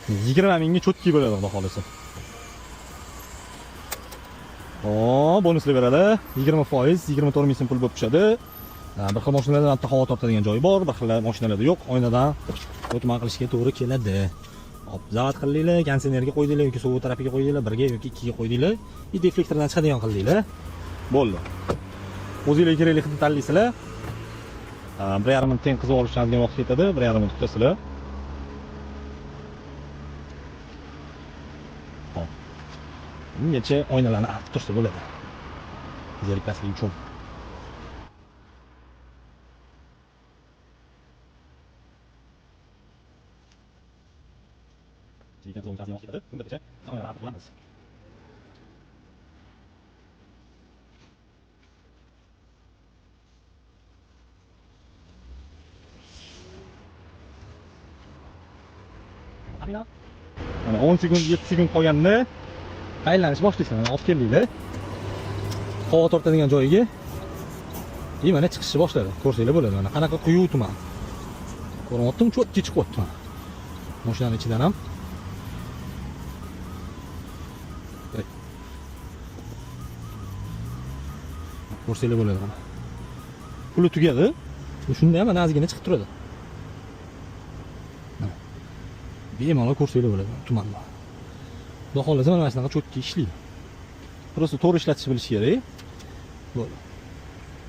20 mingga cho'tki bo'ladi xudo xolisa. Bonuslar beradi. 20%, 24 ming so'm pul bo'lib tushadi. Bir xil mashinalarda bitta havo tortadigan joyi bor, bir xil mashinalarda yo'q. Oynadan o'tma qilishga to'g'ri keladi. Hop, zavat qildinglar, kondisionerga qo'ydinglar yoki sovuq tarafiga qo'ydinglar, birga yoki ikkiga qo'ydinglar. Deflektordan chiqadigan qildinglar. Bo'ldi. O'zingizga kerakli xilni tanlaysizlar. 1,5 ming teng qizib olishingizga vaqt ketadi, 1,5 ming tutasizlar. Hop. Bungacha oynalarni artib tursa bo'ladi. Zerikmaslik uchun. Bungacha oynalarni artib olamiz. Mana 10 sekund, 7 sekund qolganda aylanish boshlaysiz. Mana olib keldinglar. Havo tortadigan joyiga. Mana chiqishni boshladi. Ko'rsanglar bo'ladi. Mana qanaqa quyuq tuman. Ko'ryaptimi? Cho'tki chiqyapti. Mashinaning ichidan ham. Ko'rsanglar bo'ladi mana. Puli tugadi. Shunda ham ozgina chiqib turadi. Bemalol ko'rsanglar bo'ladi tumanni. Xudo xolasa mana shunaqa cho'tki ishlaydi. Prosta to'g'ri ishlatishni bilish kerak. Bo'ldi.